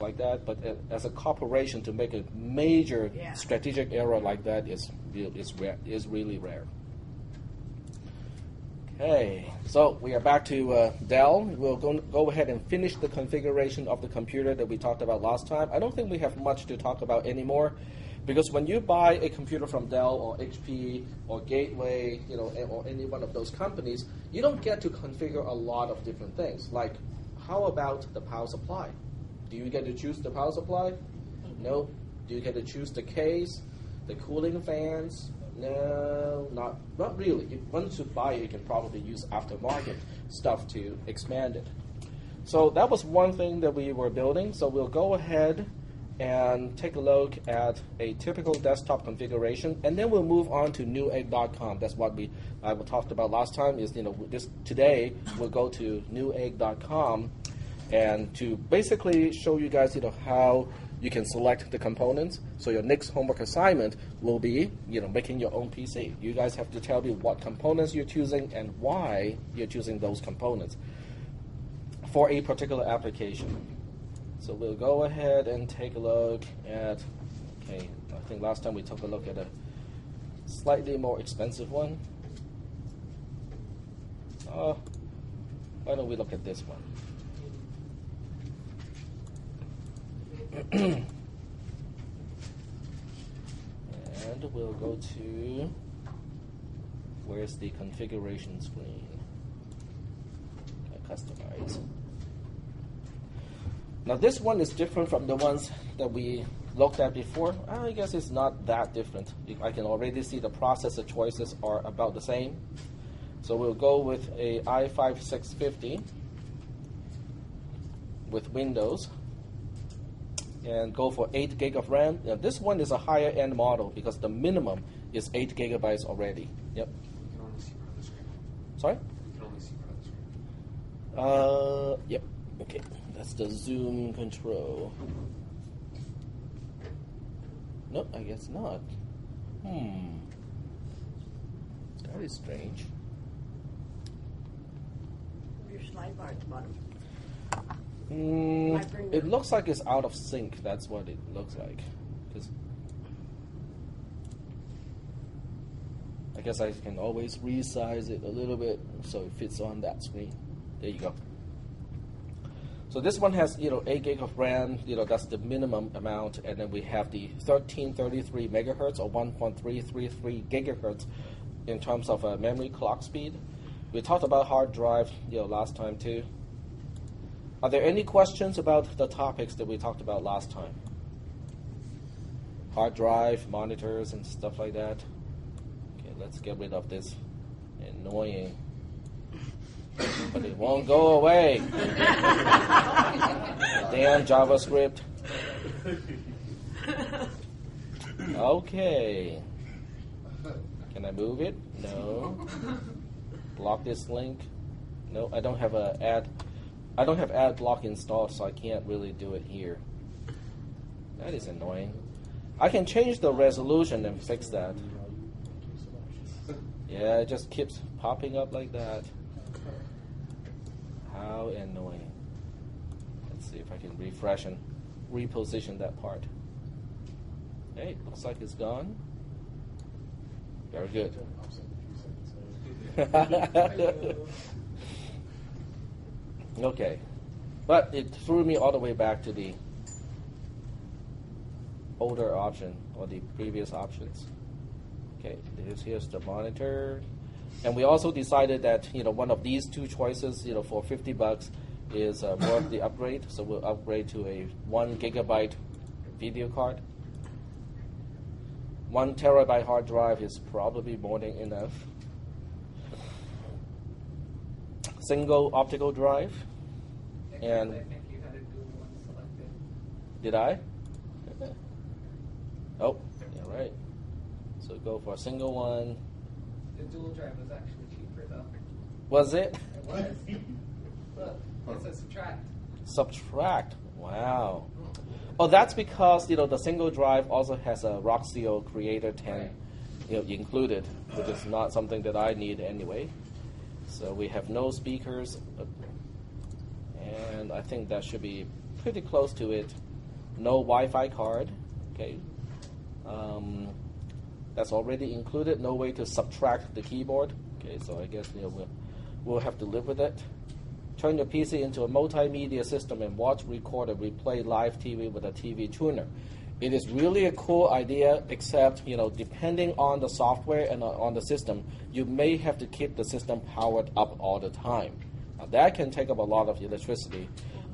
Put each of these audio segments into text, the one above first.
like that. But as a corporation, to make a major strategic error like that is really rare. Okay, so we are back to Dell. We'll go ahead and finish the configuration of the computer that we talked about last time. I don't think we have much to talk about anymore, because when you buy a computer from Dell or HP or Gateway, or any one of those companies, you don't get to configure a lot of different things. Like, how about the power supply? Do you get to choose the power supply? No. Do you get to choose the case, the cooling fans? No, not really. Once you buy it, you can probably use aftermarket stuff to expand it. So that was one thing that we were building. So we'll go ahead and take a look at a typical desktop configuration, and then we'll move on to newegg.com. That's what I talked about last time. Is today we'll go to newegg.com and to basically show you guys how you can select the components. So your next homework assignment will be making your own PC. You guys have to tell me what components you're choosing and why you're choosing those components for a particular application. So we'll go ahead and take a look at, I think last time we took a look at a slightly more expensive one. Why don't we look at this one? And we'll go to, where's the configuration screen? Customize. Now this one is different from the ones that we looked at before. I guess it's not that different. I can already see the processor choices are about the same. So we'll go with a i5-650 with Windows and go for 8 gig of RAM. Now this one is a higher end model because the minimum is 8 gigabytes already. Yep. You can only see part of the screen. Sorry? You can only see part of the screen. Yep. Okay. That's the zoom control. Nope, I guess not. That is strange. Your slide bar at the bottom. It looks like it's out of sync. That's what it looks like. I guess I can always resize it a little bit so it fits on that screen. There you go. So this one has 8 gig of RAM. That's the minimum amount, and then we have the 1333 megahertz or 1.333 gigahertz in terms of memory clock speed. We talked about hard drive last time too. Are there any questions about the topics that we talked about last time? Hard drive, monitors, and stuff like that. Okay, let's get rid of this annoying, but it won't go away. Damn JavaScript. Okay. Can I move it? No. Block this link? No, I don't have ad block installed, so I can't really do it here. That is annoying. I can change the resolution and fix that. Yeah, it just keeps popping up like that. How annoying. Let's see if I can refresh and reposition that part. Hey, looks like it's gone. Very good. Okay, but it threw me all the way back to the older option or the previous options. Okay, here's the monitor, and we also decided that one of these two choices for $50 is worth the upgrade. So we'll upgrade to a 1 gigabyte video card. 1 terabyte hard drive is probably more than enough. Single optical drive. And I think you had a dual one selected. Did I? Oh, yeah, right. So go for a single one. The dual drive was actually cheaper though. Was it? It was. Look, it says subtract. Subtract. Wow. Oh, that's because the single drive also has a Roxio Creator 10 included, which is not something that I need anyway. So we have no speakers, and I think that should be pretty close to it. no Wi-Fi card. Okay, that's already included. No way to subtract the keyboard. Okay, so I guess we'll have to live with it. Turn your PC into a multimedia system and watch, record, and replay live TV with a TV tuner. It is really a cool idea, except depending on the software and on the system, you may have to keep the system powered up all the time. Now, that can take up a lot of electricity.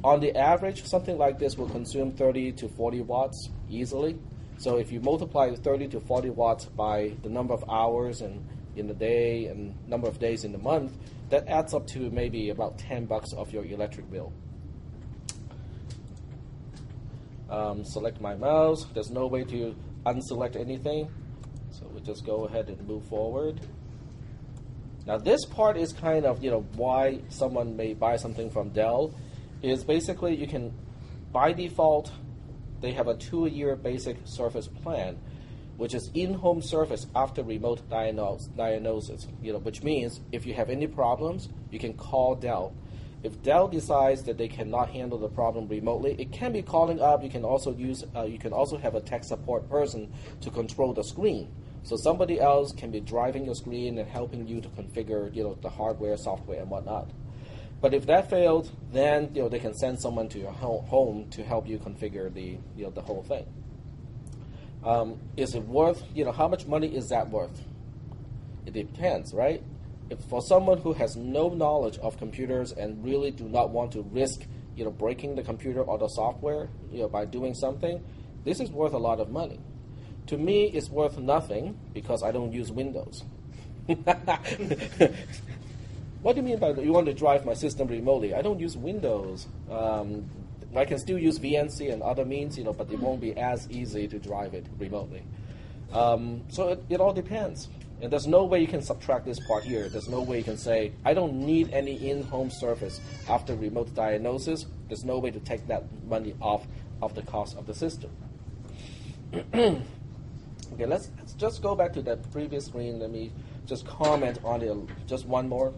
On the average, something like this will consume 30 to 40 watts easily. So if you multiply 30 to 40 watts by the number of hours in the day and number of days in the month, that adds up to maybe about $10 of your electric bill. Select my mouse. There's no way to unselect anything, so we just go ahead and move forward. Now this part is kind of why someone may buy something from Dell, is basically you can, by default, they have a 2-year basic service plan, which is in-home service after remote diagnosis. Which means if you have any problems, you can call Dell. If Dell decides that they cannot handle the problem remotely, it can be calling up. You can also have a tech support person to control the screen. So somebody else can be driving your screen and helping you to configure the hardware, software, and whatnot. But if that failed, then they can send someone to your home to help you configure the whole thing. Is it worth? How much money is that worth? It depends, right? If for someone who has no knowledge of computers and really do not want to risk, breaking the computer or the software, by doing something, this is worth a lot of money. To me, it's worth nothing because I don't use Windows. What do you mean by you want to drive my system remotely? I don't use Windows. I can still use VNC and other means, but it won't be as easy to drive it remotely. So it all depends. And there's no way you can subtract this part here. There's no way you can say, I don't need any in-home service after remote diagnosis. There's no way to take that money off of the cost of the system. Okay, let's just go back to that previous screen. Let me just comment on it. Just one more.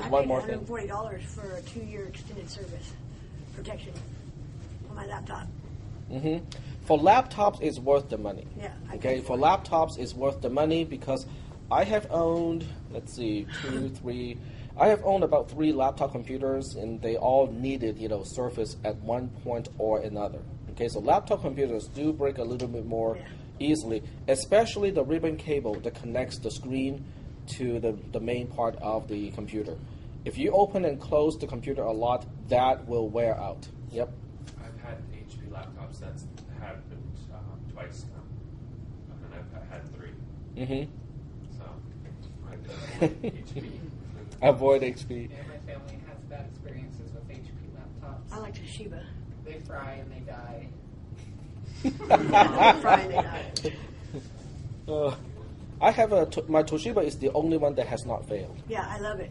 One more thing. $140 for a 2-year extended service protection on my laptop. Mm-hmm. For laptops, it's worth the money. Yeah. Okay, for laptops, it's worth the money because I have owned, I have owned about 3 laptop computers, and they all needed, service at one point or another. Okay, so laptop computers do break a little bit more easily, especially the ribbon cable that connects the screen to the main part of the computer. If you open and close the computer a lot, that will wear out. Yep. I've had HP laptops that's happened twice now, and I've had 3. Mm-hmm. So I avoid HP. Avoid HP. Yeah, my family has bad experiences with HP laptops. I like Toshiba. They fry and they die. Friday night. I have my Toshiba is the only one that has not failed. Yeah, I love it.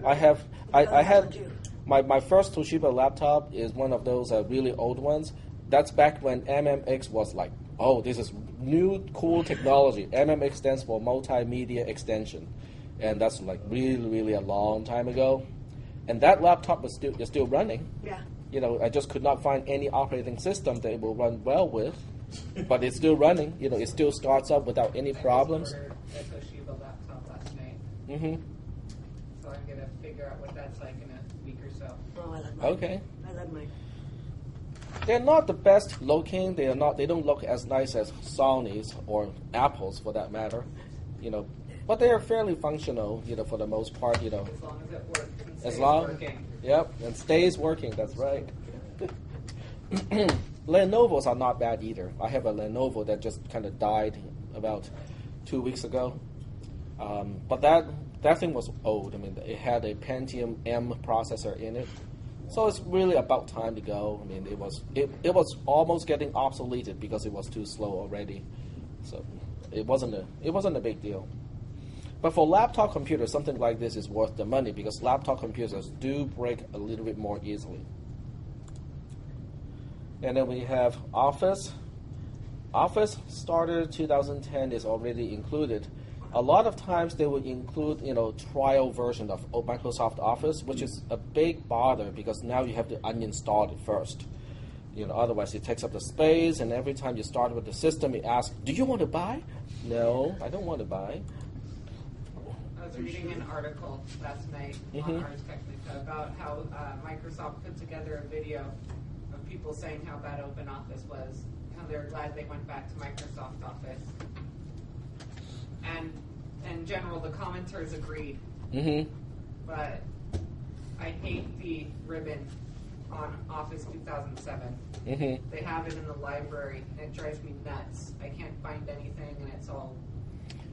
I had too. my first Toshiba laptop is one of those really old ones. That's back when MMX was like, oh, this is new cool technology. MMX stands for Multimedia Extension, and that's like really a long time ago. And that laptop is still running. Yeah. I just could not find any operating system that it will run well with, but it's still running. It still starts up without any problems. I just ordered a Toshiba laptop last night. Mm-hmm. So I'm going to figure out what that's like in a week or so. Oh, I love mine. Okay. I love mine. They're not the best looking. They don't look as nice as Sony's or Apple's for that matter. But they are fairly functional. For the most part. As long as it works and stays As long, working. Yep, and stays working. That's right. Lenovo's are not bad either. I have a Lenovo that just kind of died about 2 weeks ago. But that thing was old. I mean, it had a Pentium M processor in it, so it's really about time to go. I mean, it was almost getting obsoleted because it was too slow already. So it wasn't a big deal. But for laptop computers, something like this is worth the money because laptop computers do break a little bit more easily. And then we have Office. Office started 2010 is already included. A lot of times they will include, trial version of Microsoft Office, which is a big bother because now you have to uninstall it first. Otherwise it takes up the space, and every time you start with the system, it asks, "Do you want to buy?" No, I don't want to buy. I was reading an article last night on Ars Technica about how Microsoft put together a video of people saying how bad Open Office was, how they were glad they went back to Microsoft Office. And in general, the commenters agreed. But I hate the ribbon on Office 2007. They have it in the library, and it drives me nuts. I can't find anything, and it's all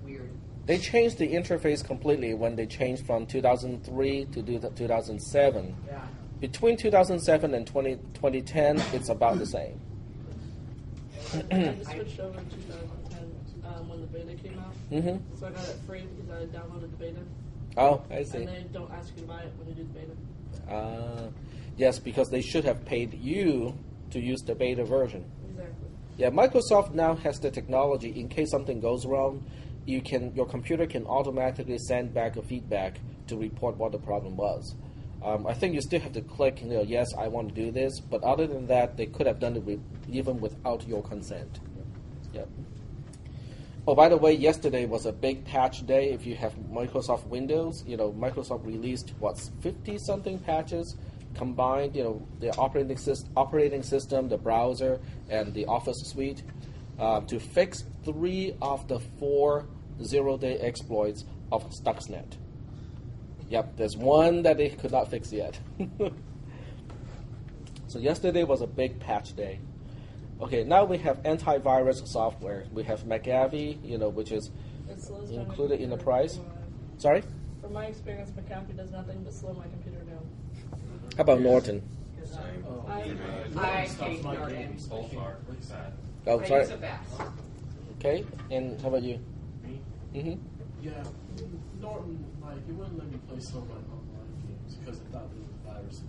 weird. They changed the interface completely when they changed from 2003 to 2007. Yeah. Between 2007 and 2010, it's about the same. I switched over in 2010 when the beta came out. So I got it free because I downloaded the beta. Oh, I see. And they don't ask you to buy it when you do the beta. Yes, because they should have paid you to use the beta version. Exactly. Yeah, Microsoft now has the technology. In case something goes wrong, your computer can automatically send back a feedback to report what the problem was. I think you still have to click, yes, I want to do this. But other than that, they could have done it even without your consent. Yep. Oh, by the way, yesterday was a big patch day. If you have Microsoft Windows, Microsoft released 50-something patches combined. The operating system, the browser, and the Office suite to fix 3 of the 4 zero-day exploits of Stuxnet. Yep, there's one that they could not fix yet. So yesterday was a big patch day. Okay, now we have antivirus software. We have McAfee, which is included in the price. Sorry? From my experience, McAfee does nothing but slow my computer down. How about Norton? I hate Norton. So far, it's sad. Oh, I sorry. use Avast. Okay, and how about you? Me? Yeah, Norton, it wouldn't let me play some of my online games because it thought there were viruses.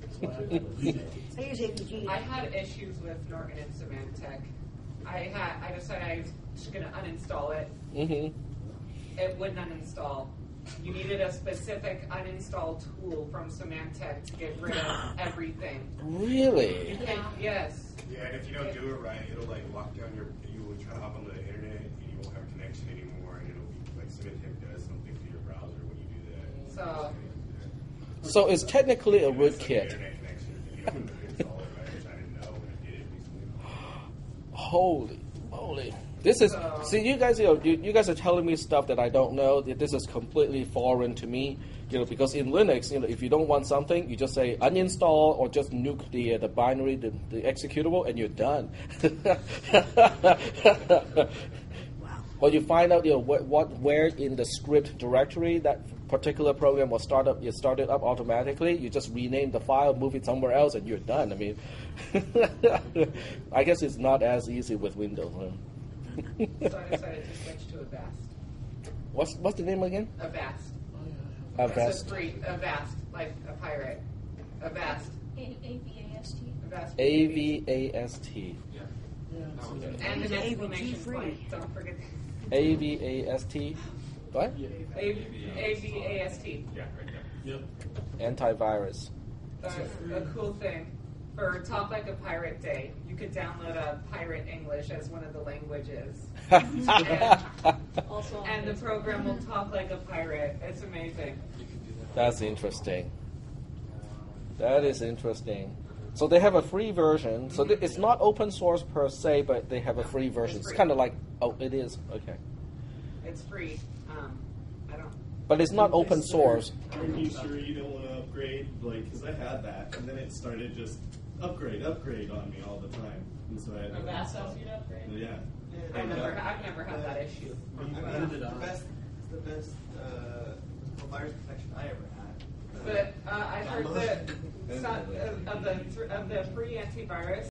So I had to delete it. I use APG. I had issues with Norton and Symantec. I decided I was just going to uninstall it. It wouldn't uninstall. You needed a specific uninstall tool from Symantec to get rid of everything. Really? Yes. Yeah, and if you don't do it right, it'll lock down you will try to hop on the internet and you won't have connection anymore, and it'll be Symantec does something to your browser when you do that. So it's technically a rootkit. Internet connection, and you don't install it right, which I didn't know when I did it recently. Holy. This is you guys. You guys are telling me stuff that I don't know. This is completely foreign to me. Because in Linux, if you don't want something, you just say uninstall or just nuke the binary, the executable, and you're done. Wow. Or you find out where in the script directory that particular program was started up automatically. You just rename the file, move it somewhere else, and you're done. I mean, I guess it's not as easy with Windows. Huh? So I decided to switch to Avast. What's the name again? Avast. Avast. It's a free Avast, like a pirate. Avast. AVAST. Avast. AVAST. Yeah. And an AVG exclamation free. point. Don't forget. AVAST. What? AVAST. Yeah, right there. Yep. Antivirus. A cool thing. For Talk Like a Pirate Day, you could download a Pirate English as one of the languages. Also, And the program will talk like a pirate. It's amazing. That's interesting. That is interesting. So they have a free version. So it's not open source per se, but they have a free version. It's free. kind of like, it is? Okay. It's free. I don't. But it's not open source. Are you sure you don't want to upgrade? Because I had that, and then it started just upgrade on me all the time. And so I had to Avast tells you to upgrade? Yeah. I've never had that issue. The best virus protection I ever had. But I heard that of the free antivirus,